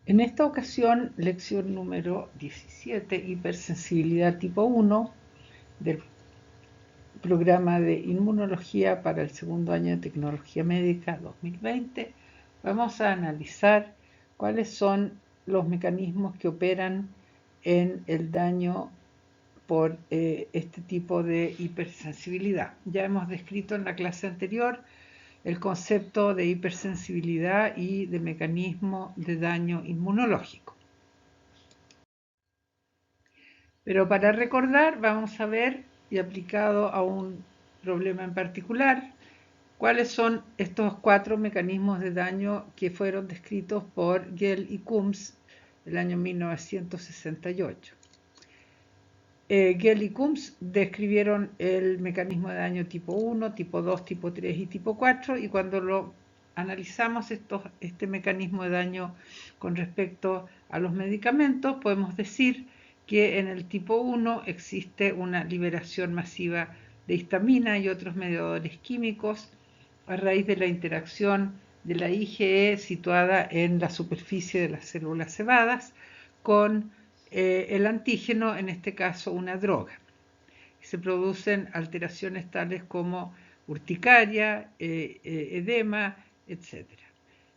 En esta ocasión, lección número 17, hipersensibilidad tipo 1 del programa de inmunología para el segundo año de tecnología médica 2020. Vamos a analizar cuáles son los mecanismos que operan en el daño por este tipo de hipersensibilidad. Ya hemos descrito en la clase anterior el concepto de hipersensibilidad y de mecanismo de daño inmunológico. Pero para recordar, vamos a ver, y aplicado a un problema en particular, cuáles son estos 4 mecanismos de daño que fueron descritos por Gell y Coombs el año 1968. Gell y Coombs describieron el mecanismo de daño tipo 1, tipo 2, tipo 3 y tipo 4, y cuando lo analizamos este mecanismo de daño con respecto a los medicamentos, podemos decir que en el tipo 1 existe una liberación masiva de histamina y otros mediadores químicos a raíz de la interacción de la IgE situada en la superficie de las células cebadas con el antígeno, en este caso una droga. Se producen alteraciones tales como urticaria, edema, etc.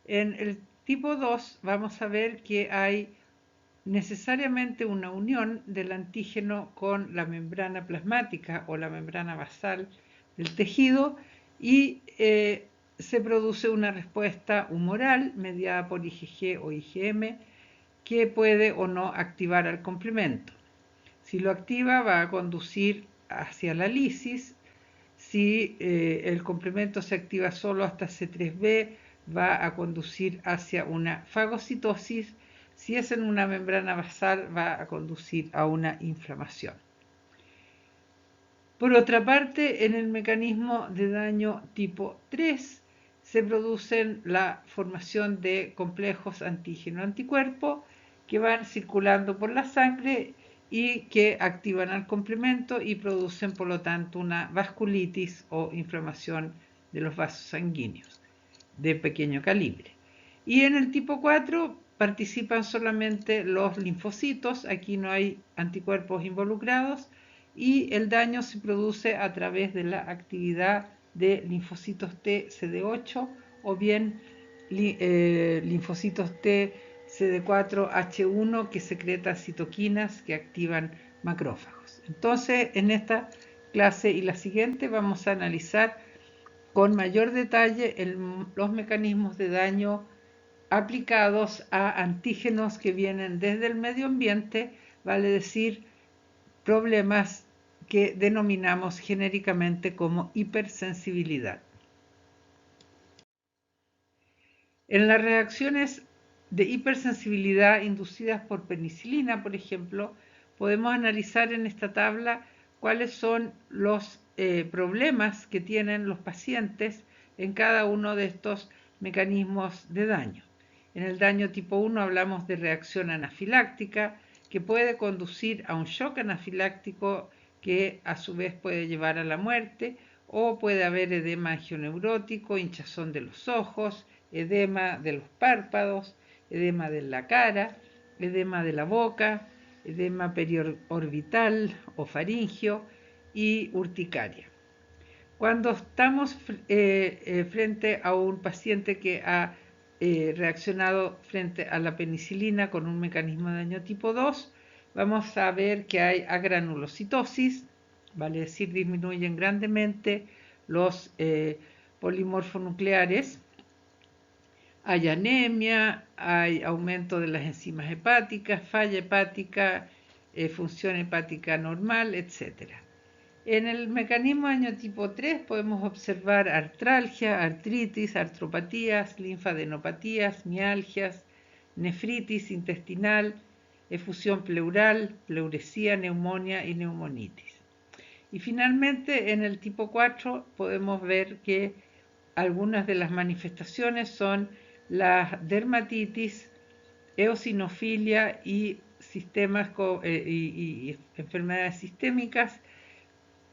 En el tipo 2 vamos a ver que hay necesariamente una unión del antígeno con la membrana plasmática o la membrana basal del tejido y se produce una respuesta humoral mediada por IgG o IgM que puede o no activar al complemento. Si lo activa va a conducir hacia la lisis. Si el complemento se activa solo hasta C3b, va a conducir hacia una fagocitosis. Si es en una membrana basal, va a conducir a una inflamación. Por otra parte, en el mecanismo de daño tipo 3 se producen la formación de complejos antígeno-anticuerpo que van circulando por la sangre y que activan al complemento y producen, por lo tanto, una vasculitis o inflamación de los vasos sanguíneos de pequeño calibre. Y en el tipo 4 participan solamente los linfocitos, aquí no hay anticuerpos involucrados, y el daño se produce a través de la actividad de linfocitos T CD8 o bien linfocitos T CD4H1 que secretan citoquinas que activan macrófagos. Entonces, en esta clase y la siguiente vamos a analizar con mayor detalle los mecanismos de daño aplicados a antígenos que vienen desde el medio ambiente, vale decir, problemas que denominamos genéricamente como hipersensibilidad. En las reacciones de hipersensibilidad inducidas por penicilina, por ejemplo, podemos analizar en esta tabla cuáles son los problemas que tienen los pacientes en cada uno de estos mecanismos de daño. En el daño tipo 1 hablamos de reacción anafiláctica que puede conducir a un shock anafiláctico que a su vez puede llevar a la muerte, o puede haber edema angioneurótico, hinchazón de los ojos, edema de los párpados, edema de la cara, edema de la boca, edema periorbital o faringio y urticaria. Cuando estamos frente a un paciente que ha reaccionado frente a la penicilina con un mecanismo de daño tipo 2, vamos a ver que hay agranulocitosis, vale decir, disminuyen grandemente los polimorfonucleares, hay anemia, hay aumento de las enzimas hepáticas, falla hepática, función hepática normal, etc. En el mecanismo de daño tipo 3 podemos observar artralgia, artritis, artropatías, linfadenopatías, mialgias, nefritis intestinal, efusión pleural, pleuresía, neumonía y neumonitis. Y finalmente en el tipo 4 podemos ver que algunas de las manifestaciones son la dermatitis, eosinofilia y enfermedades sistémicas,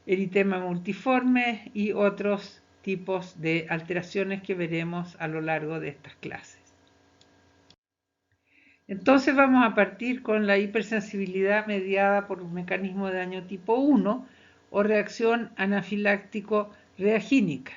eritema multiforme y otros tipos de alteraciones que veremos a lo largo de estas clases. Entonces vamos a partir con la hipersensibilidad mediada por un mecanismo de daño tipo 1 o reacción anafiláctico reagínica.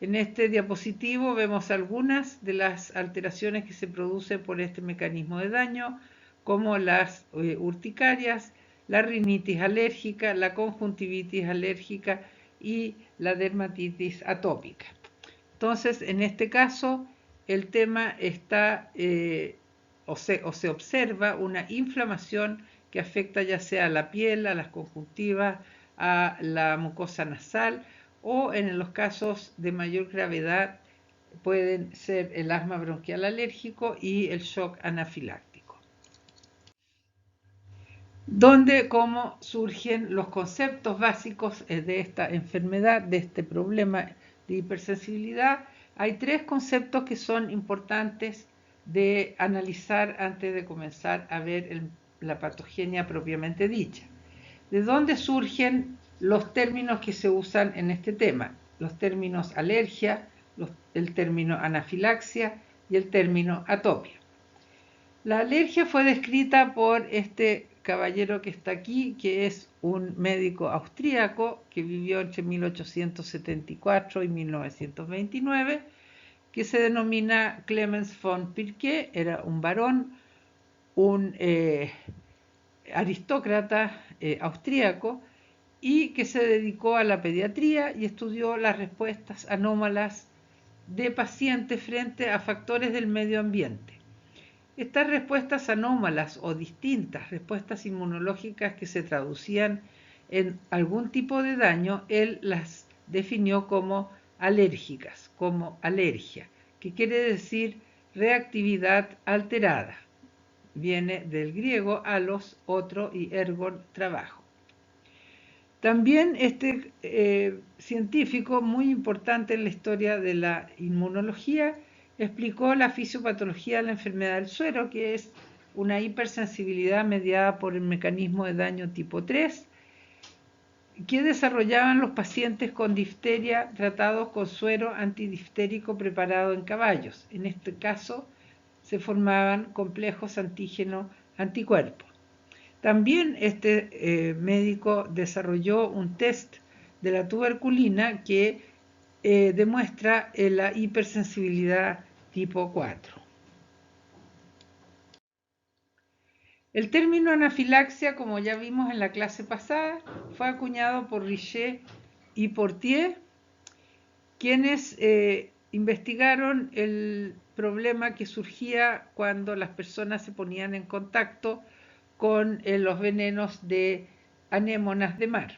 En este diapositivo vemos algunas de las alteraciones que se producen por este mecanismo de daño, como las urticarias, la rinitis alérgica, la conjuntivitis alérgica y la dermatitis atópica. Entonces, en este caso, el tema está o se observa una inflamación que afecta ya sea a la piel, a las conjuntivas, a la mucosa nasal o en los casos de mayor gravedad pueden ser el asma bronquial alérgico y el shock anafiláctico. Donde cómo surgen los conceptos básicos de esta enfermedad, de este problema de hipersensibilidad. Hay tres conceptos que son importantes de analizar antes de comenzar a ver la patogenia propiamente dicha. ¿De dónde surgen los términos que se usan en este tema? Los términos alergia, el término anafilaxia y el término atopia. La alergia fue descrita por este caballero que está aquí, que es un médico austríaco que vivió entre 1874 y 1929, que se denomina Clemens von Pirquet. Era un varón, un aristócrata austríaco, y que se dedicó a la pediatría y estudió las respuestas anómalas de pacientes frente a factores del medio ambiente. Estas respuestas anómalas o distintas respuestas inmunológicas que se traducían en algún tipo de daño, él las definió como alérgicas, como alergia, que quiere decir reactividad alterada. Viene del griego alos, otro, y ergon, trabajo. También este científico muy importante en la historia de la inmunología explicó la fisiopatología de la enfermedad del suero, que es una hipersensibilidad mediada por el mecanismo de daño tipo 3, que desarrollaban los pacientes con difteria tratados con suero antidiftérico preparado en caballos. En este caso se formaban complejos antígeno-anticuerpos. También este médico desarrolló un test de la tuberculina que demuestra la hipersensibilidad tipo 4. El término anafilaxia, como ya vimos en la clase pasada, fue acuñado por Richer y Portier, quienes investigaron el problema que surgía cuando las personas se ponían en contacto con los venenos de anémonas de mar.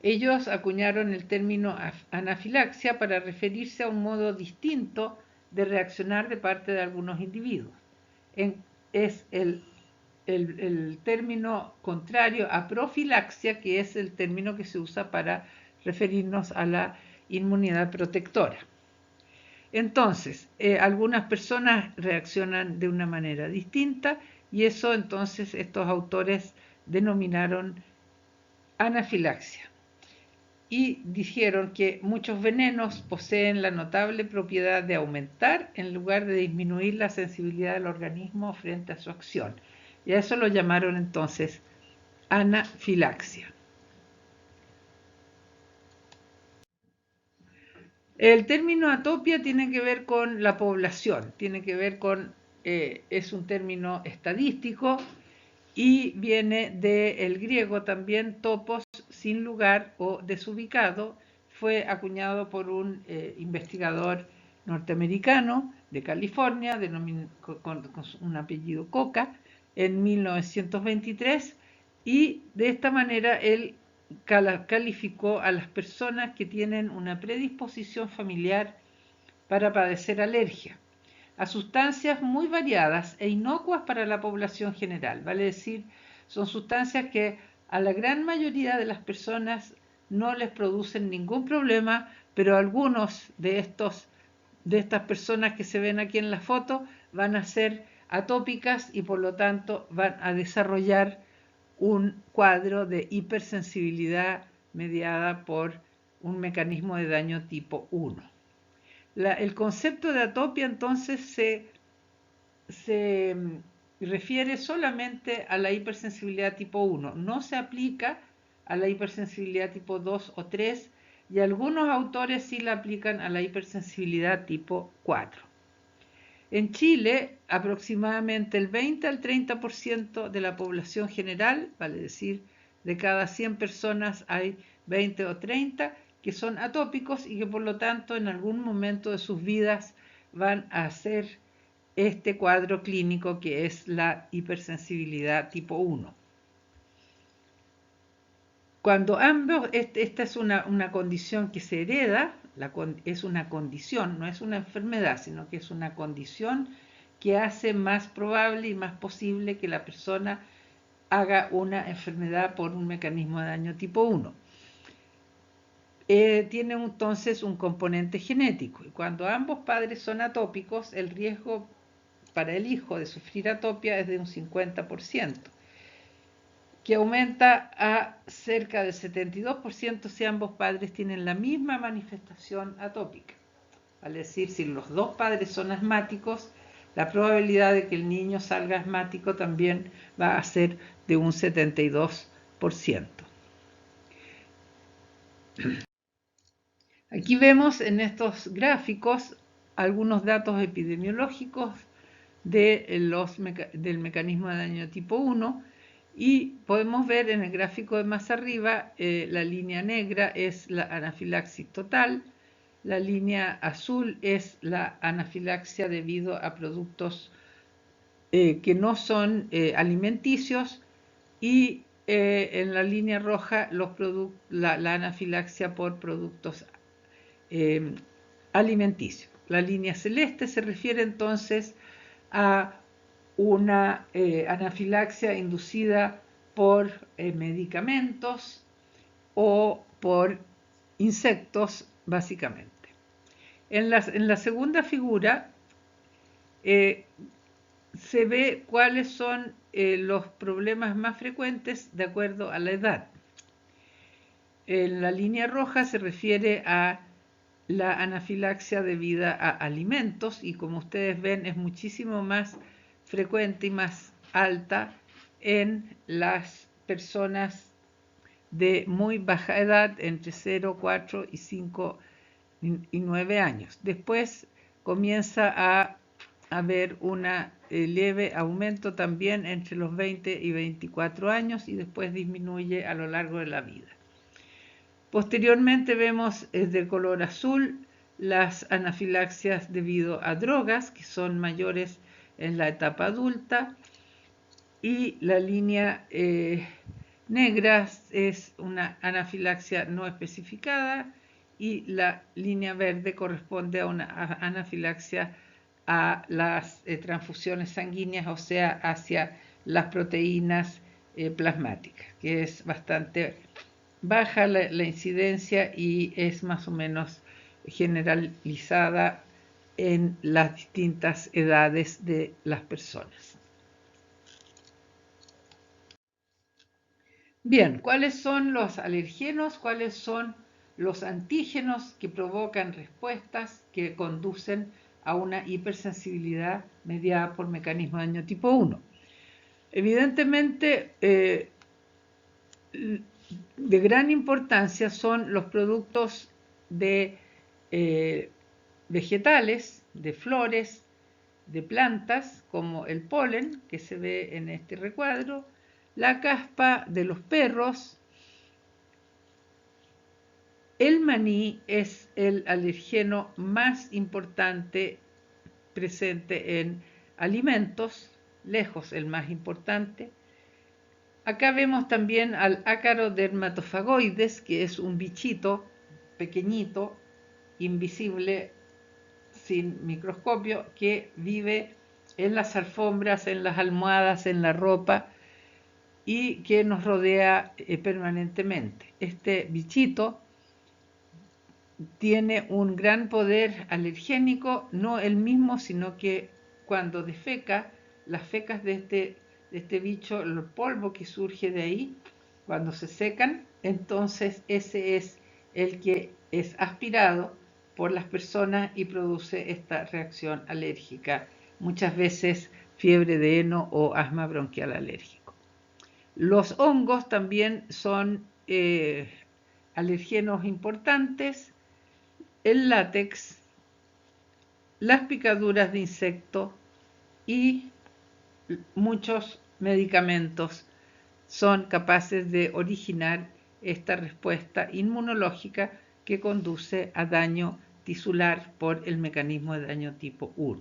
Ellos acuñaron el término anafilaxia para referirse a un modo distinto de reaccionar de parte de algunos individuos. Es el término contrario a profilaxia, que es el término que se usa para referirnos a la inmunidad protectora. Entonces, algunas personas reaccionan de una manera distinta y eso entonces estos autores denominaron anafilaxia. Y dijeron que muchos venenos poseen la notable propiedad de aumentar en lugar de disminuir la sensibilidad del organismo frente a su acción. Y a eso lo llamaron entonces anafilaxia. El término atopia tiene que ver con la población, tiene que ver con, es un término estadístico y viene del griego también topos, sin lugar o desubicado. Fue acuñado por un investigador norteamericano de California con un apellido Coca en 1923 y de esta manera él calificó a las personas que tienen una predisposición familiar para padecer alergia a sustancias muy variadas e inocuas para la población general. Vale decir, son sustancias que a la gran mayoría de las personas no les producen ningún problema, pero algunos de estas personas que se ven aquí en la foto van a ser atópicas y por lo tanto van a desarrollar un cuadro de hipersensibilidad mediada por un mecanismo de daño tipo 1. El concepto de atopia entonces se se refiere solamente a la hipersensibilidad tipo 1, no se aplica a la hipersensibilidad tipo 2 o 3 y algunos autores sí la aplican a la hipersensibilidad tipo 4. En Chile, aproximadamente el 20 al 30% de la población general, vale decir, de cada 100 personas hay 20 o 30 que son atópicos y que por lo tanto en algún momento de sus vidas van a hacer este cuadro clínico que es la hipersensibilidad tipo 1. Cuando ambos, esta es una condición que se hereda, es una condición, no es una enfermedad, sino que es una condición que hace más probable y más posible que la persona haga una enfermedad por un mecanismo de daño tipo 1. Tiene entonces un componente genético y cuando ambos padres son atópicos, el riesgo para el hijo de sufrir atopia es de un 50%, que aumenta a cerca del 72% si ambos padres tienen la misma manifestación atópica. Al decir, si los dos padres son asmáticos, la probabilidad de que el niño salga asmático también va a ser de un 72%. Aquí vemos en estos gráficos algunos datos epidemiológicos del mecanismo de daño tipo 1 y podemos ver en el gráfico de más arriba, la línea negra es la anafilaxis total, la línea azul es la anafilaxia debido a productos que no son alimenticios y en la línea roja la anafilaxia por productos alimenticios. La línea celeste se refiere entonces a una anafilaxia inducida por medicamentos o por insectos, básicamente. En la segunda figura se ve cuáles son los problemas más frecuentes de acuerdo a la edad. En la línea roja se refiere a la anafilaxia debida a alimentos y como ustedes ven es muchísimo más frecuente y más alta en las personas de muy baja edad, entre 0, 4 y 5 y 9 años. Después comienza a haber un leve aumento también entre los 20 y 24 años y después disminuye a lo largo de la vida. Posteriormente vemos de color azul las anafilaxias debido a drogas, que son mayores en la etapa adulta, y la línea negra es una anafilaxia no especificada y la línea verde corresponde a una anafilaxia a las transfusiones sanguíneas, o sea, hacia las proteínas plasmáticas, que es bastante baja la incidencia y es más o menos generalizada en las distintas edades de las personas. Bien, ¿cuáles son los alergenos? ¿Cuáles son los antígenos que provocan respuestas que conducen a una hipersensibilidad mediada por mecanismo de daño tipo 1? Evidentemente, de gran importancia son los productos de vegetales, de flores, de plantas, como el polen, que se ve en este recuadro, la caspa de los perros. El maní es el alergeno más importante presente en alimentos, lejos el más importante. Acá vemos también al ácaro dermatofagoides, que es un bichito pequeñito, invisible, sin microscopio, que vive en las alfombras, en las almohadas, en la ropa y que nos rodea permanentemente. Este bichito tiene un gran poder alergénico, no el mismo, sino que cuando defeca, las fecas de este bicho, el polvo que surge de ahí, cuando se secan, entonces ese es el que es aspirado por las personas y produce esta reacción alérgica muchas veces fiebre de heno o asma bronquial alérgico. Los hongos también son alergenos importantes, el látex, las picaduras de insecto y muchos medicamentos son capaces de originar esta respuesta inmunológica que conduce a daño tisular por el mecanismo de daño tipo 1.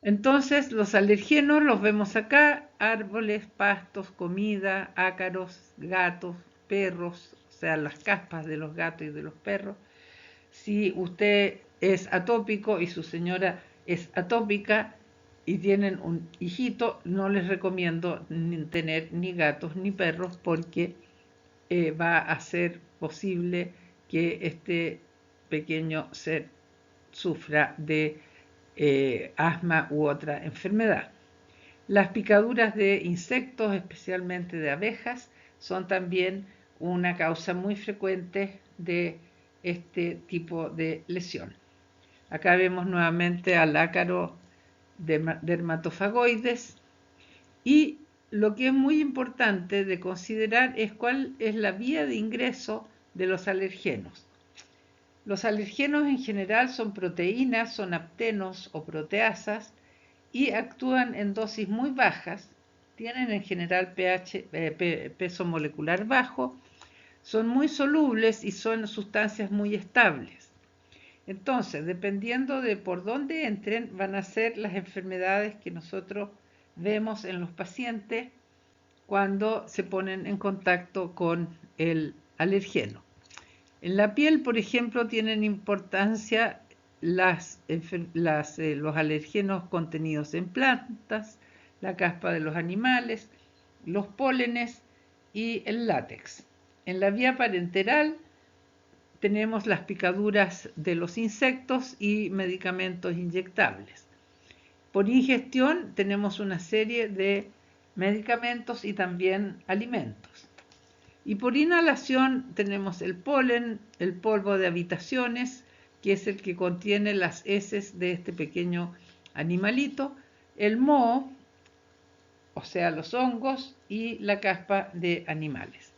Entonces, los alergenos los vemos acá: árboles, pastos, comida, ácaros, gatos, perros, o sea, las caspas de los gatos y de los perros. Si usted es atópico y su señora es atópica y tienen un hijito, no les recomiendo tener ni gatos ni perros, porque va a ser posible que este pequeño ser sufra de asma u otra enfermedad. Las picaduras de insectos, especialmente de abejas, son también una causa muy frecuente de este tipo de lesión. Acá vemos nuevamente al ácaro dermatofagoides, y lo que es muy importante de considerar es cuál es la vía de ingreso de los alergenos. Los alergenos en general son proteínas, son aptenos o proteasas, y actúan en dosis muy bajas, tienen en general peso molecular bajo, son muy solubles y son sustancias muy estables. Entonces, dependiendo de por dónde entren, van a ser las enfermedades que nosotros vemos en los pacientes cuando se ponen en contacto con el alergeno. En la piel, por ejemplo, tienen importancia los alergenos contenidos en plantas, la caspa de los animales, los pólenes y el látex. En la vía parenteral tenemos las picaduras de los insectos y medicamentos inyectables. Por ingestión tenemos una serie de medicamentos y también alimentos. Y por inhalación tenemos el polen, el polvo de habitaciones, que es el que contiene las heces de este pequeño animalito, el moho, o sea, los hongos, y la caspa de animales.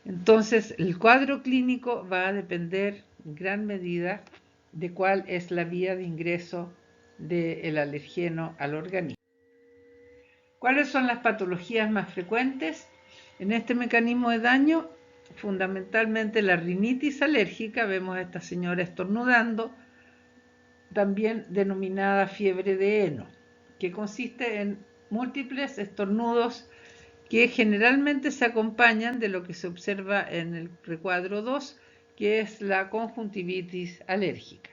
Entonces, el cuadro clínico va a depender en gran medida de cuál es la vía de ingreso del alergeno al organismo. ¿Cuáles son las patologías más frecuentes en este mecanismo de daño? Fundamentalmente la rinitis alérgica. Vemos a esta señora estornudando, también denominada fiebre de heno, que consiste en múltiples estornudos que generalmente se acompañan de lo que se observa en el recuadro 2, que es la conjuntivitis alérgica.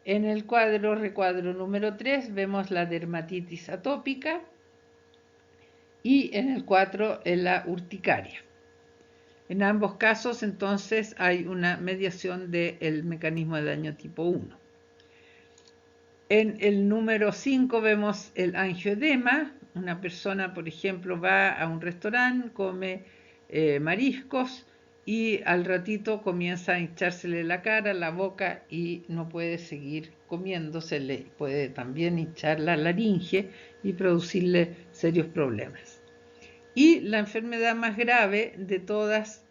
En el recuadro número 3 vemos la dermatitis atópica, y en el 4 la urticaria. En ambos casos, entonces, hay una mediación del mecanismo de daño tipo 1. En el número 5 vemos el angioedema. Una persona, por ejemplo, va a un restaurante, come mariscos, y al ratito comienza a hinchársele la cara, la boca, y no puede seguir comiendo. Se le puede también hinchar la laringe y producirle serios problemas. Y la enfermedad más grave de todas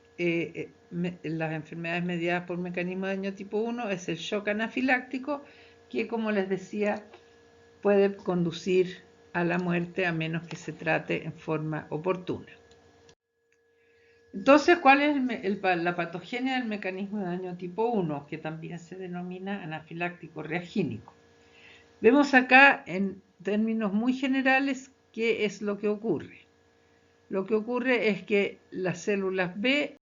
las enfermedades mediadas por mecanismo de daño tipo 1 es el shock anafiláctico, que, como les decía, puede conducir a la muerte a menos que se trate en forma oportuna. Entonces, ¿cuál es la patogenia del mecanismo de daño tipo 1, que también se denomina anafiláctico reagínico? Vemos acá, en términos muy generales, qué es lo que ocurre. Lo que ocurre es que las células B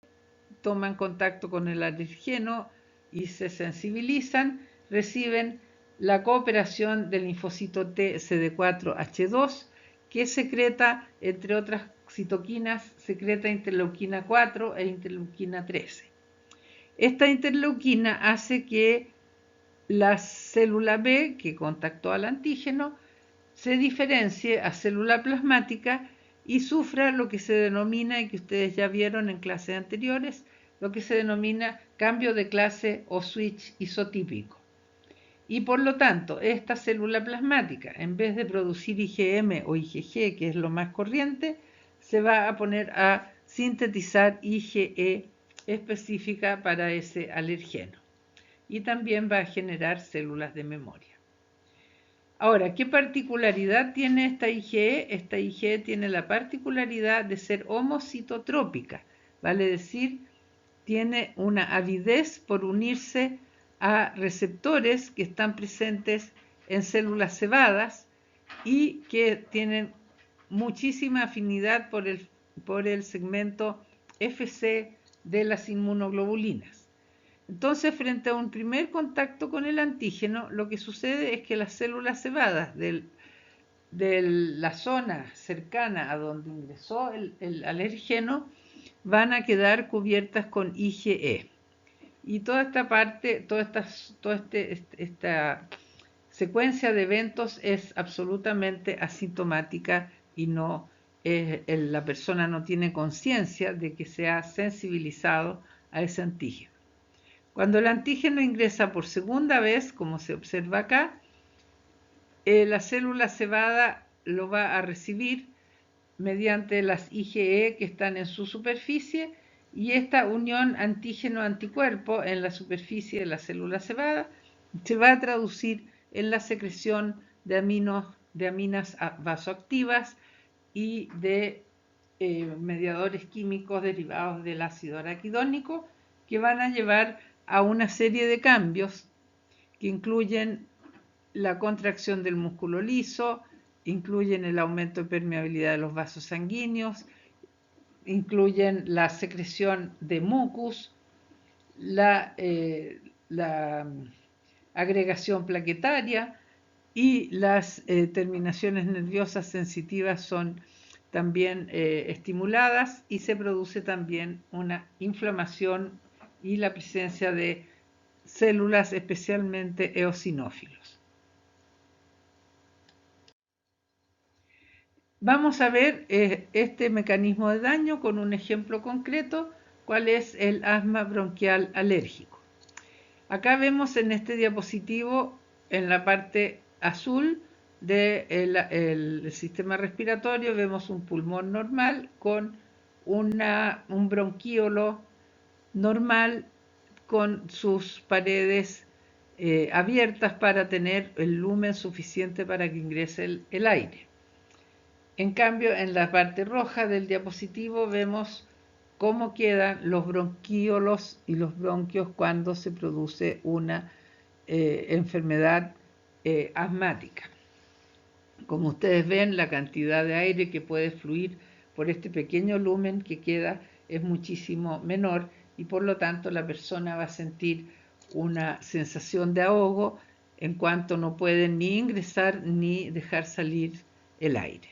toman contacto con el alergeno y se sensibilizan, reciben la cooperación del linfocito T CD4H2, que secreta, entre otras citoquinas, secreta interleuquina 4 e interleuquina 13. Esta interleuquina hace que la célula B, que contactó al antígeno, se diferencie a célula plasmática y sufra lo que se denomina, y que ustedes ya vieron en clases anteriores, lo que se denomina cambio de clase o switch isotípico. Y por lo tanto, esta célula plasmática, en vez de producir IgM o IgG, que es lo más corriente, se va a poner a sintetizar IgE específica para ese alergeno. Y también va a generar células de memoria. Ahora, ¿qué particularidad tiene esta IgE? Esta IgE tiene la particularidad de ser homocitotrópica, vale decir, tiene una avidez por unirse a receptores que están presentes en células cebadas y que tienen muchísima afinidad por el segmento Fc de las inmunoglobulinas. Entonces, frente a un primer contacto con el antígeno, lo que sucede es que las células cebadas de la zona cercana a donde ingresó el alergeno van a quedar cubiertas con IgE. Y toda esta parte, esta secuencia de eventos es absolutamente asintomática y la persona no tiene conciencia de que se ha sensibilizado a ese antígeno. Cuando el antígeno ingresa por segunda vez, como se observa acá, la célula cebada lo va a recibir mediante las IgE que están en su superficie y esta unión antígeno-anticuerpo en la superficie de la célula cebada se va a traducir en la secreción de aminas vasoactivas y de mediadores químicos derivados del ácido araquidónico que van a llevar a una serie de cambios que incluyen la contracción del músculo liso, incluyen el aumento de permeabilidad de los vasos sanguíneos, incluyen la secreción de mucus, la agregación plaquetaria y las terminaciones nerviosas sensitivas son también estimuladas y se produce también una inflamación y la presencia de células especialmente eosinófilos. Vamos a ver este mecanismo de daño con un ejemplo concreto, cuál es el asma bronquial alérgico. Acá vemos en este diapositivo, en la parte azul del sistema respiratorio, vemos un pulmón normal con un bronquíolo normal con sus paredes abiertas para tener el lumen suficiente para que ingrese el aire. En cambio, en la parte roja del diapositivo vemos cómo quedan los bronquíolos y los bronquios cuando se produce una enfermedad asmática. Como ustedes ven, la cantidad de aire que puede fluir por este pequeño lumen que queda es muchísimo menor y por lo tanto la persona va a sentir una sensación de ahogo en cuanto no puede ni ingresar ni dejar salir el aire.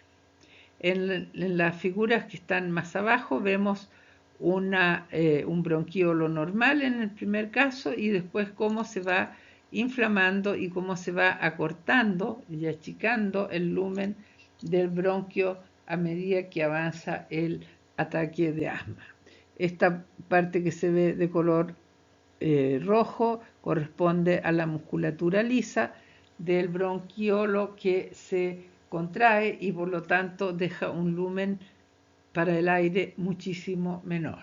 En las figuras que están más abajo vemos un bronquíolo normal en el primer caso y después cómo se va inflamando y cómo se va acortando y achicando el lumen del bronquio a medida que avanza el ataque de asma. Esta parte que se ve de color rojo corresponde a la musculatura lisa del bronquiolo que se contrae y por lo tanto deja un lumen para el aire muchísimo menor.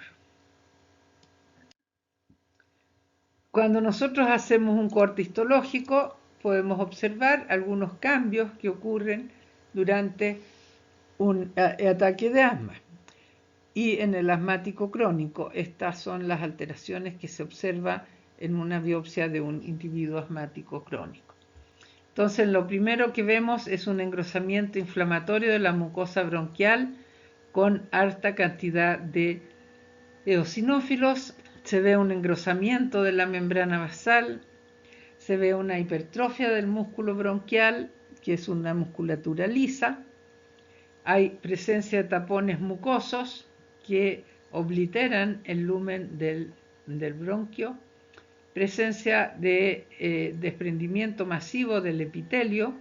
Cuando nosotros hacemos un corte histológico podemos observar algunos cambios que ocurren durante un ataque de asma. Y en el asmático crónico, estas son las alteraciones que se observan en una biopsia de un individuo asmático crónico. Entonces, lo primero que vemos es un engrosamiento inflamatorio de la mucosa bronquial con alta cantidad de eosinófilos. Se ve un engrosamiento de la membrana basal, se ve una hipertrofia del músculo bronquial, que es una musculatura lisa. Hay presencia de tapones mucosos que obliteran el lumen del bronquio, presencia de desprendimiento masivo del epitelio.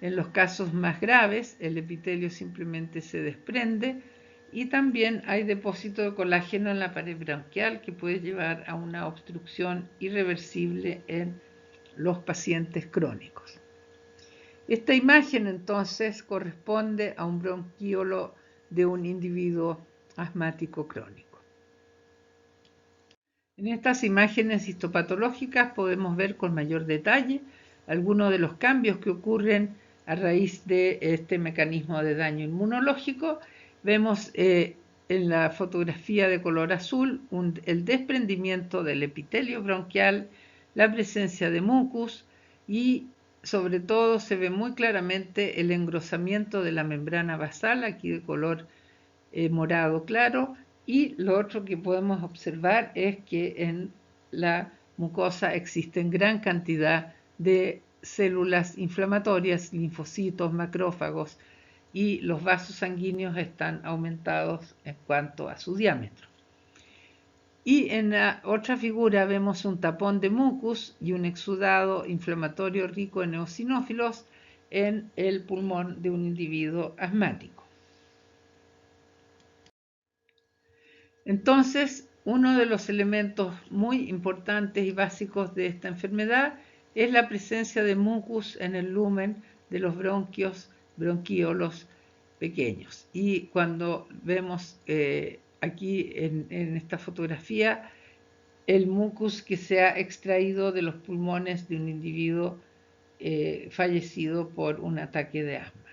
En los casos más graves, el epitelio simplemente se desprende y también hay depósito de colágeno en la pared bronquial que puede llevar a una obstrucción irreversible en los pacientes crónicos. Esta imagen entonces corresponde a un bronquiolo de un individuo asmático crónico. En estas imágenes histopatológicas podemos ver con mayor detalle algunos de los cambios que ocurren a raíz de este mecanismo de daño inmunológico. Vemos en la fotografía de color azul el desprendimiento del epitelio bronquial, la presencia de mucus y sobre todo se ve muy claramente el engrosamiento de la membrana basal, aquí de color morado claro, y lo otro que podemos observar es que en la mucosa existen gran cantidad de células inflamatorias, linfocitos, macrófagos, y los vasos sanguíneos están aumentados en cuanto a su diámetro. Y en la otra figura vemos un tapón de mucus y un exudado inflamatorio rico en eosinófilos en el pulmón de un individuo asmático. Entonces, uno de los elementos muy importantes y básicos de esta enfermedad es la presencia de mucus en el lumen de los bronquíolos pequeños. Y cuando vemos aquí en esta fotografía el mucus que se ha extraído de los pulmones de un individuo fallecido por un ataque de asma.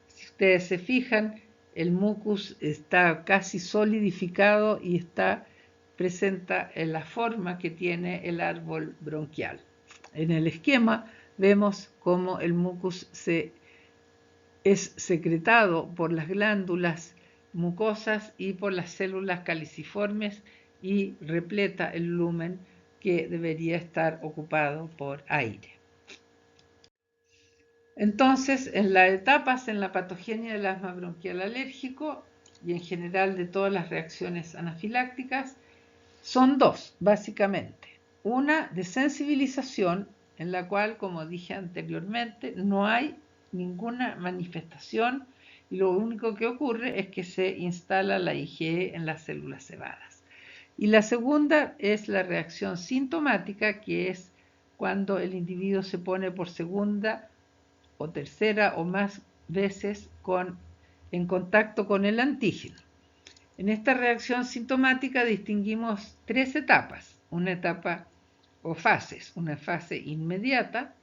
Si ustedes se fijan, el mucus está casi solidificado y presenta la forma que tiene el árbol bronquial. En el esquema vemos cómo el mucus es secretado por las glándulas mucosas y por las células caliciformes y repleta el lumen que debería estar ocupado por aire. Entonces, en las etapas en la patogenia del asma bronquial alérgico y en general de todas las reacciones anafilácticas, son dos, básicamente. Una de sensibilización, en la cual, como dije anteriormente, no hay ninguna manifestación y lo único que ocurre es que se instala la IgE en las células cebadas. Y la segunda es la reacción sintomática, que es cuando el individuo se pone por segunda o tercera o más veces en contacto con el antígeno. En esta reacción sintomática distinguimos tres etapas, una etapa o fases, una fase inmediata,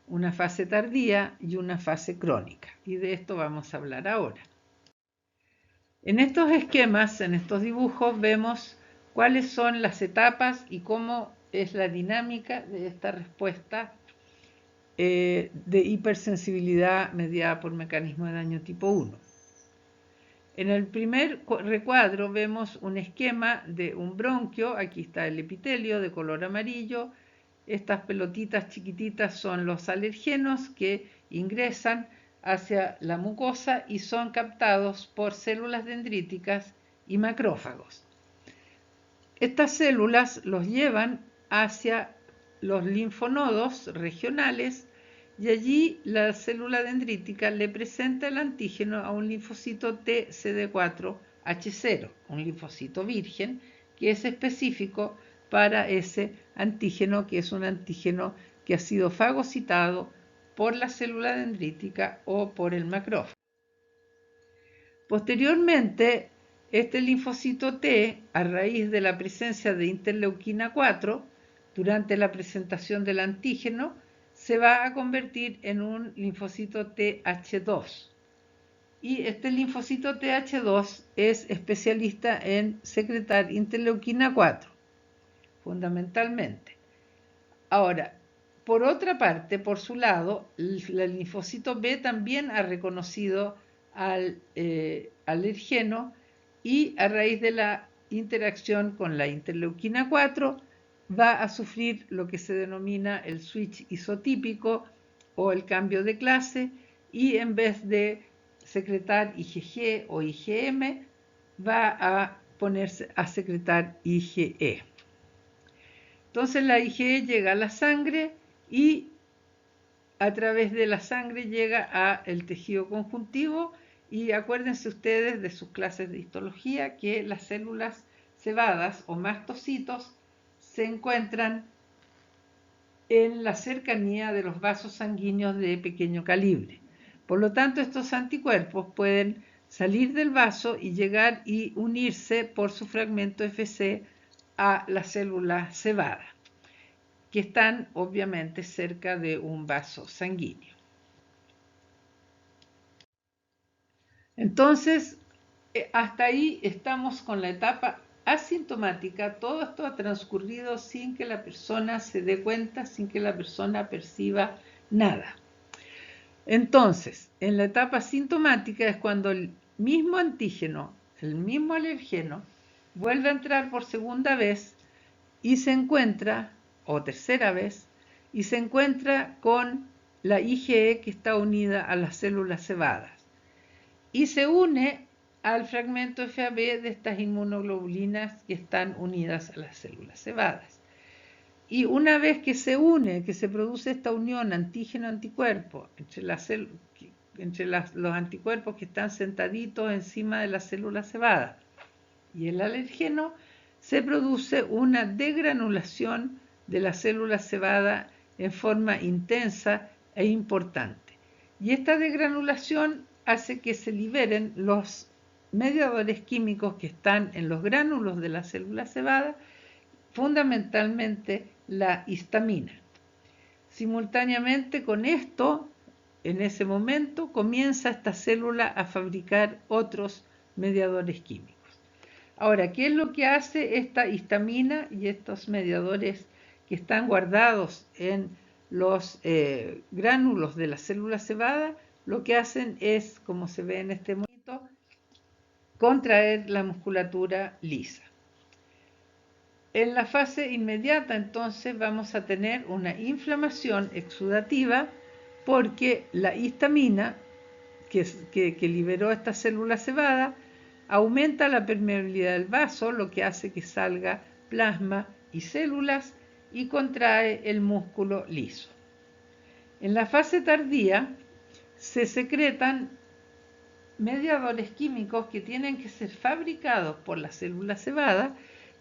una fase tardía y una fase crónica. Y de esto vamos a hablar ahora. En estos esquemas, en estos dibujos, vemos cuáles son las etapas y cómo es la dinámica de esta respuesta de hipersensibilidad mediada por mecanismo de daño tipo 1. En el primer recuadro vemos un esquema de un bronquio, aquí está el epitelio de color amarillo, estas pelotitas chiquititas son los alergenos que ingresan hacia la mucosa y son captados por células dendríticas y macrófagos. Estas células los llevan hacia los linfonodos regionales y allí la célula dendrítica le presenta el antígeno a un linfocito TCD4H0, un linfocito virgen que es específico para ese antígeno, que es un antígeno que ha sido fagocitado por la célula dendrítica o por el macrófago. Posteriormente, este linfocito T, a raíz de la presencia de interleuquina 4, durante la presentación del antígeno, se va a convertir en un linfocito TH2. Y este linfocito TH2 es especialista en secretar interleuquina 4, fundamentalmente. Ahora, por otra parte, por su lado, el linfocito B también ha reconocido al alergeno y a raíz de la interacción con la interleuquina 4 va a sufrir lo que se denomina el switch isotípico o el cambio de clase y en vez de secretar IgG o IgM va a ponerse a secretar IgE. Entonces la IgE llega a la sangre y a través de la sangre llega al tejido conjuntivo y acuérdense ustedes de sus clases de histología que las células cebadas o mastocitos se encuentran en la cercanía de los vasos sanguíneos de pequeño calibre. Por lo tanto, estos anticuerpos pueden salir del vaso y llegar y unirse por su fragmento Fc a la célula cebada, que están obviamente cerca de un vaso sanguíneo. Entonces, hasta ahí estamos con la etapa asintomática. Todo esto ha transcurrido sin que la persona se dé cuenta, sin que la persona perciba nada. Entonces, en la etapa sintomática es cuando el mismo antígeno, el mismo alergeno, vuelve a entrar por segunda vez y se encuentra, o tercera vez, y se encuentra con la IgE que está unida a las células cebadas y se une al fragmento Fab de estas inmunoglobulinas que están unidas a las células cebadas. Y una vez que se une, que se produce esta unión antígeno-anticuerpo entre los anticuerpos que están sentaditos encima de las células cebadas y el alergeno, se produce una degranulación de la célula cebada en forma intensa e importante. Y esta degranulación hace que se liberen los mediadores químicos que están en los gránulos de la célula cebada, fundamentalmente la histamina. Simultáneamente con esto, en ese momento, comienza esta célula a fabricar otros mediadores químicos. Ahora, ¿qué es lo que hace esta histamina y estos mediadores que están guardados en los gránulos de la célula cebada? Lo que hacen es, como se ve en este monito, contraer la musculatura lisa. En la fase inmediata, entonces, vamos a tener una inflamación exudativa porque la histamina que liberó esta célula cebada aumenta la permeabilidad del vaso, lo que hace que salga plasma y células y contrae el músculo liso. En la fase tardía se secretan mediadores químicos que tienen que ser fabricados por la célula cebada,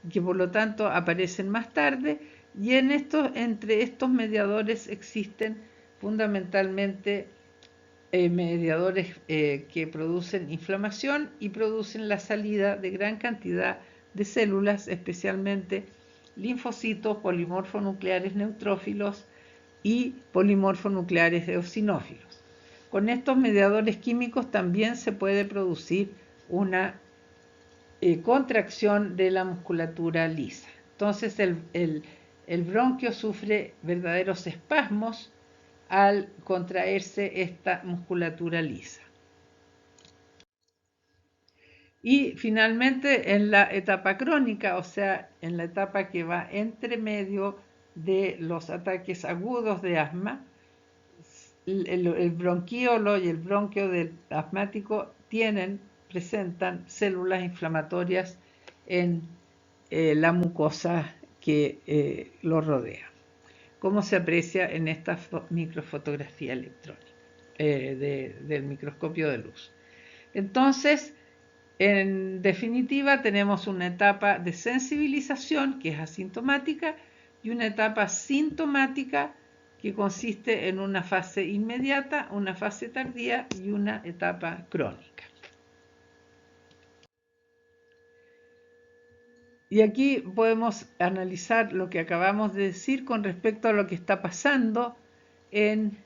que por lo tanto aparecen más tarde, y entre estos mediadores existen fundamentalmente mediadores que producen inflamación y producen la salida de gran cantidad de células, especialmente linfocitos, polimorfonucleares neutrófilos y polimorfonucleares eosinófilos. Con estos mediadores químicos también se puede producir una contracción de la musculatura lisa. Entonces el bronquio sufre verdaderos espasmos al contraerse esta musculatura lisa. Y finalmente en la etapa crónica, o sea, en la etapa que va entre medio de los ataques agudos de asma, el bronquíolo y el bronquio del asmático presentan células inflamatorias en la mucosa que lo rodea, como se aprecia en esta microfotografía electrónica del microscopio de luz. Entonces, en definitiva, tenemos una etapa de sensibilización que es asintomática y una etapa sintomática que consiste en una fase inmediata, una fase tardía y una etapa crónica. Y aquí podemos analizar lo que acabamos de decir con respecto a lo que está pasando en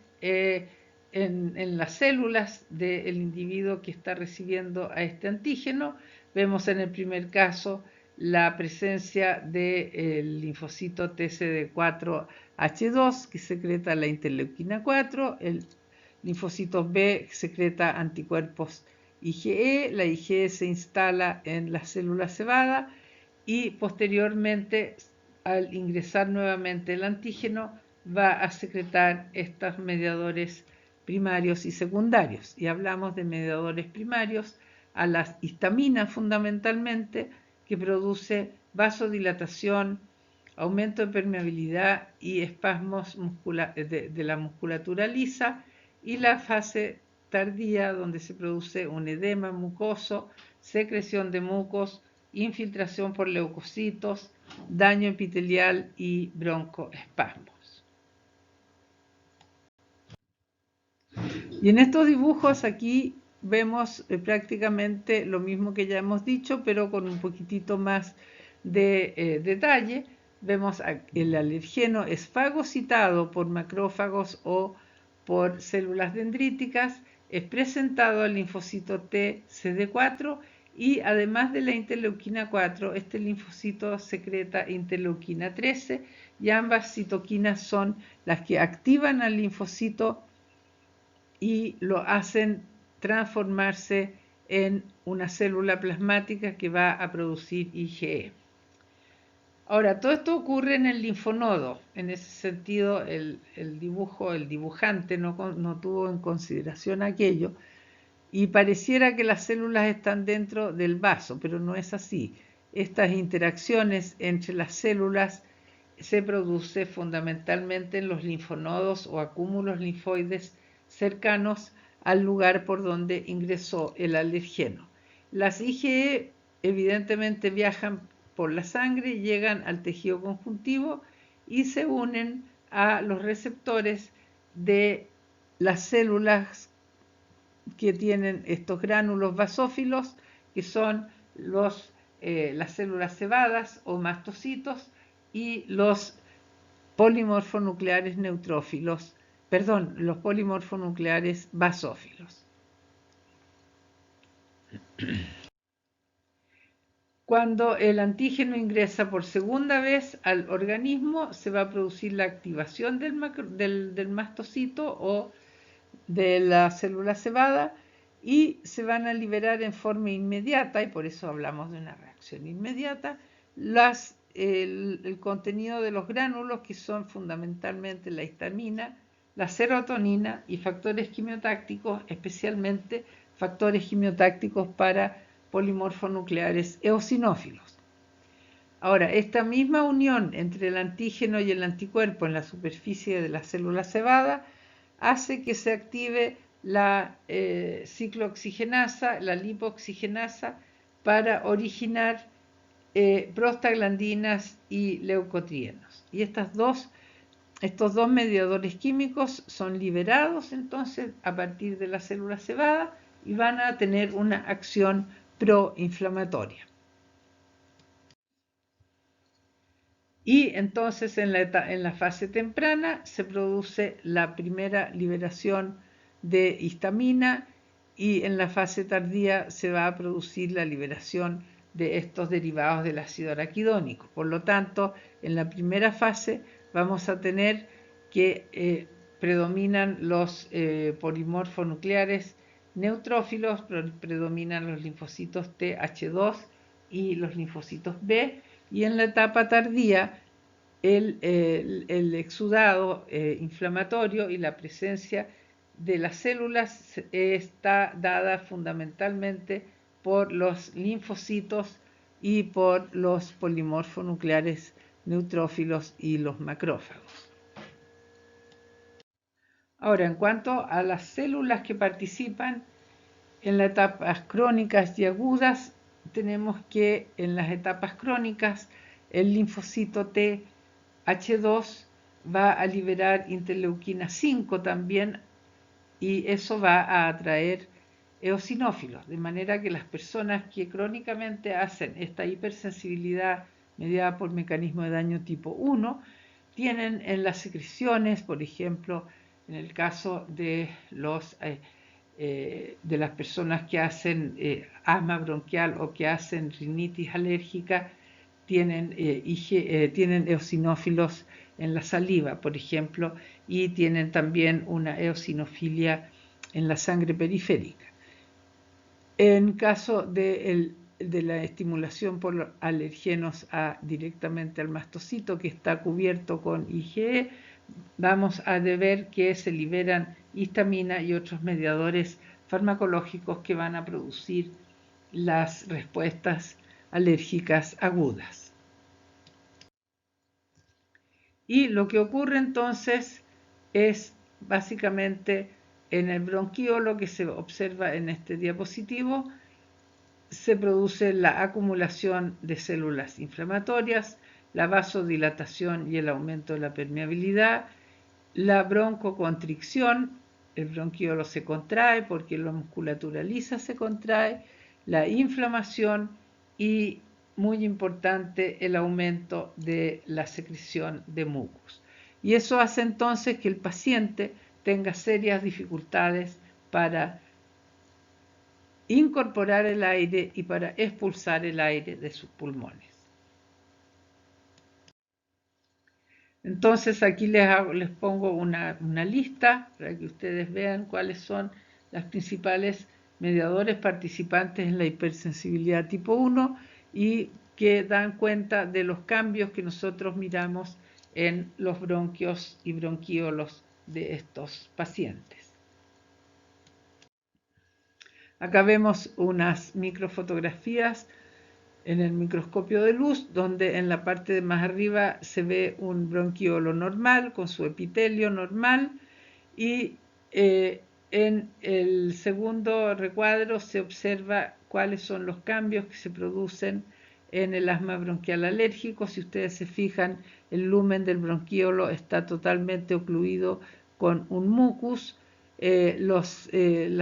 las células del individuo que está recibiendo a este antígeno. Vemos en el primer caso la presencia del linfocito TCD4H2 que secreta la interleuquina 4, el linfocito B secreta anticuerpos IgE, la IgE se instala en la célula cebada y posteriormente al ingresar nuevamente el antígeno va a secretar estos mediadores primarios y secundarios. Y hablamos de mediadores primarios a las histaminas fundamentalmente, que produce vasodilatación, aumento de permeabilidad y espasmos de la musculatura lisa, y la fase tardía donde se produce un edema mucoso, secreción de mucos, infiltración por leucocitos, daño epitelial y broncoespasmos. Y en estos dibujos aquí vemos prácticamente lo mismo que ya hemos dicho, pero con un poquitito más de detalle. Vemos el alergeno es fagocitado por macrófagos o por células dendríticas, es presentado al linfocito T CD4 y además de la interleuquina 4, este linfocito secreta interleuquina 13 y ambas citoquinas son las que activan al linfocito y lo hacen transformarse en una célula plasmática que va a producir IgE. Ahora, todo esto ocurre en el linfonodo. En ese sentido, el dibujante no tuvo en consideración aquello y pareciera que las células están dentro del vaso, pero no es así. Estas interacciones entre las células se produce fundamentalmente en los linfonodos o acúmulos linfoides cercanos al lugar por donde ingresó el alergeno. Las IgE evidentemente viajan por la sangre, llegan al tejido conjuntivo y se unen a los receptores de las células que tienen estos gránulos basófilos, que son las células cebadas o mastocitos y los polimorfonucleares neutrófilos, perdón, los polimorfonucleares basófilos. Cuando el antígeno ingresa por segunda vez al organismo, se va a producir la activación del mastocito o de la célula cebada y se van a liberar en forma inmediata, y por eso hablamos de una reacción inmediata, el contenido de los gránulos, que son fundamentalmente la histamina, la serotonina y factores quimiotácticos, especialmente factores quimiotácticos para polimorfonucleares eosinófilos. Ahora, esta misma unión entre el antígeno y el anticuerpo en la superficie de la célula cebada hace que se active la ciclooxigenasa, la lipooxigenasa, para originar prostaglandinas y leucotrienos. Y estos dos mediadores químicos son liberados entonces a partir de la célula cebada y van a tener una acción proinflamatoria. Y entonces en la fase temprana se produce la primera liberación de histamina y en la fase tardía se va a producir la liberación de estos derivados del ácido araquidónico. Por lo tanto, en la primera fase vamos a tener que predominan los polimorfonucleares neutrófilos, predominan los linfocitos TH2 y los linfocitos B, y en la etapa tardía el exudado inflamatorio y la presencia de las células está dada fundamentalmente por los linfocitos y por los polimorfonucleares neutrófilos y los macrófagos. Ahora, en cuanto a las células que participan en las etapas crónicas y agudas, tenemos que en las etapas crónicas el linfocito TH2 va a liberar interleuquina 5 también, y eso va a atraer eosinófilos, de manera que las personas que crónicamente hacen esta hipersensibilidad mediada por mecanismo de daño tipo 1 tienen en las secreciones, por ejemplo, en el caso de las personas que hacen asma bronquial o que hacen rinitis alérgica, tienen eosinófilos en la saliva, por ejemplo, y tienen también una eosinofilia en la sangre periférica. En caso de la estimulación por alergenos directamente al mastocito, que está cubierto con IgE, vamos a ver que se liberan histamina y otros mediadores farmacológicos que van a producir las respuestas alérgicas agudas. Y lo que ocurre entonces es básicamente en el bronquiolo, que se observa en este diapositivo, se produce la acumulación de células inflamatorias, la vasodilatación y el aumento de la permeabilidad, la broncoconstricción el bronquiolo se contrae, porque la musculatura lisa se contrae, la inflamación y, muy importante, el aumento de la secreción de mucus. Y eso hace entonces que el paciente tenga serias dificultades para incorporar el aire y para expulsar el aire de sus pulmones. Entonces aquí les pongo una lista para que ustedes vean cuáles son las principales mediadores participantes en la hipersensibilidad tipo 1 y que dan cuenta de los cambios que nosotros miramos en los bronquios y bronquíolos de estos pacientes. Acá vemos unas microfotografías en el microscopio de luz, donde en la parte de más arriba se ve un bronquiolo normal con su epitelio normal, y en el segundo recuadro se observa cuáles son los cambios que se producen en el asma bronquial alérgico. Si ustedes se fijan, el lumen del bronquiolo está totalmente ocluido con un mucus. Las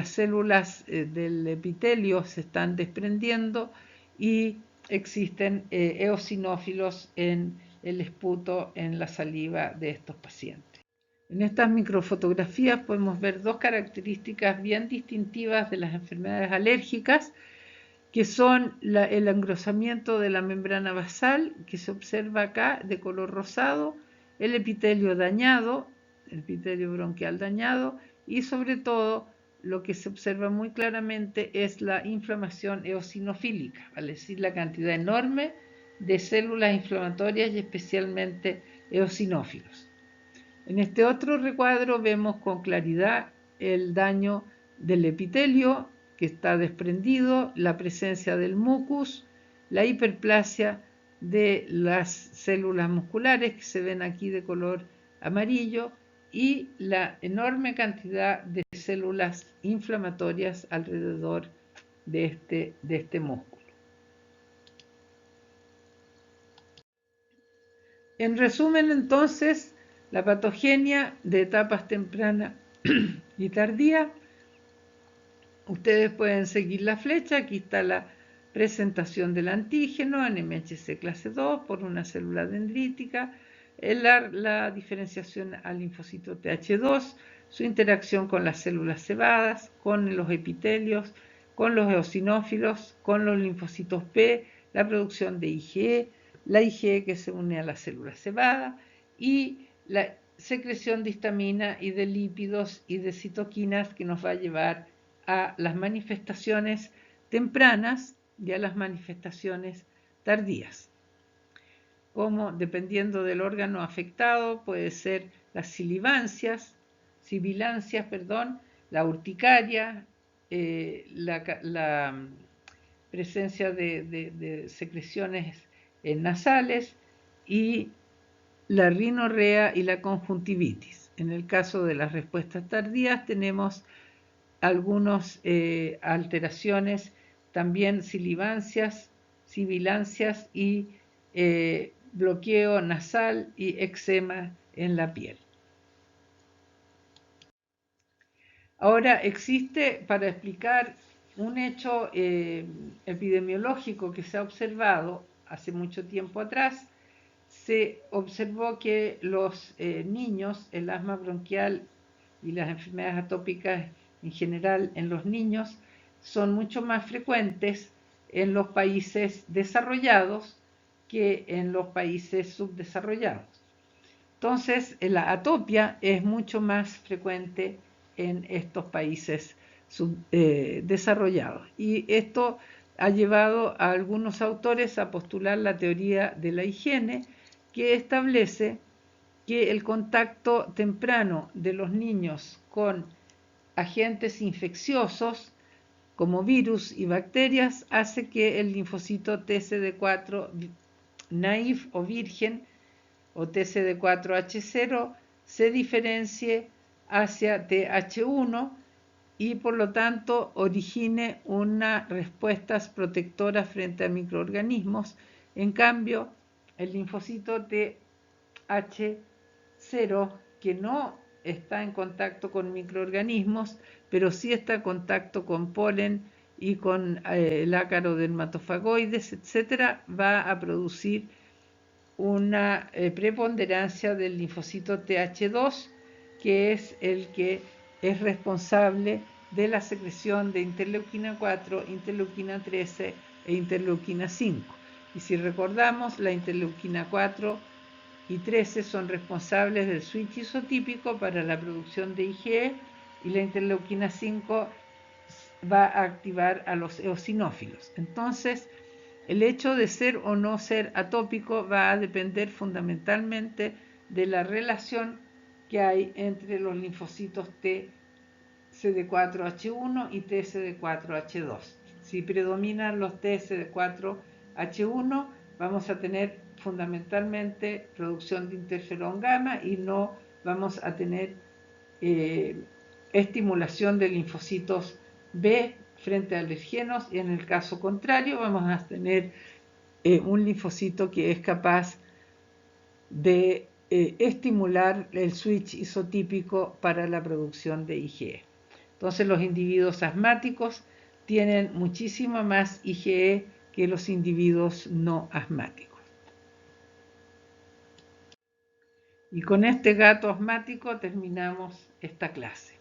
células del epitelio se están desprendiendo y existen eosinófilos en el esputo, en la saliva de estos pacientes. En estas microfotografías podemos ver dos características bien distintivas de las enfermedades alérgicas, que son el engrosamiento de la membrana basal, que se observa acá de color rosado, el epitelio dañado, el epitelio bronquial dañado, y sobre todo lo que se observa muy claramente es la inflamación eosinofílica, vale decir, la cantidad enorme de células inflamatorias y especialmente eosinófilos. En este otro recuadro vemos con claridad el daño del epitelio que está desprendido, la presencia del mucus, la hiperplasia de las células musculares que se ven aquí de color amarillo y la enorme cantidad de células inflamatorias alrededor de este músculo. En resumen, entonces, la patogenia de etapas temprana y tardía, ustedes pueden seguir la flecha. Aquí está la presentación del antígeno en MHC clase 2 por una célula dendrítica, la diferenciación al linfocito Th2, su interacción con las células cebadas, con los epitelios, con los eosinófilos, con los linfocitos P, la producción de IgE, la IgE que se une a la célula cebada y la secreción de histamina y de lípidos y de citoquinas que nos va a llevar a las manifestaciones tempranas y a las manifestaciones tardías. Como dependiendo del órgano afectado puede ser las sibilancias, la urticaria, la presencia de secreciones nasales y la rinorrea y la conjuntivitis. En el caso de las respuestas tardías tenemos algunas alteraciones, también sibilancias y bloqueo nasal y eczema en la piel. Ahora existe, para explicar un hecho epidemiológico que se ha observado hace mucho tiempo atrás, se observó que los niños, el asma bronquial y las enfermedades atópicas en general en los niños son mucho más frecuentes en los países desarrollados que en los países subdesarrollados. Entonces, la atopia es mucho más frecuente en estos países desarrollados. Y esto ha llevado a algunos autores a postular la teoría de la higiene, que establece que el contacto temprano de los niños con agentes infecciosos como virus y bacterias hace que el linfocito TCD4 naïf o virgen o TCD4H0 se diferencie hacia TH1 y por lo tanto origine unas respuestas protectoras frente a microorganismos. En cambio, el linfocito TH0 que no está en contacto con microorganismos, pero sí está en contacto con polen y con el ácaro de dermatofagoides, etcétera, va a producir una preponderancia del linfocito TH2, que es el que es responsable de la secreción de interleuquina 4, interleuquina 13 e interleuquina 5. Y si recordamos, la interleuquina 4 y 13 son responsables del switch isotípico para la producción de IgE, y la interleuquina 5 va a activar a los eosinófilos. Entonces, el hecho de ser o no ser atópico va a depender fundamentalmente de la relación que hay entre los linfocitos T CD4H1 y TCD4H2. Si predominan los TCD4H1, vamos a tener fundamentalmente producción de interferón gamma y no vamos a tener estimulación de linfocitos B frente a alergenos, y en el caso contrario vamos a tener un linfocito que es capaz de estimular el switch isotípico para la producción de IgE. Entonces los individuos asmáticos tienen muchísimo más IgE que los individuos no asmáticos. Y con este gato asmático terminamos esta clase.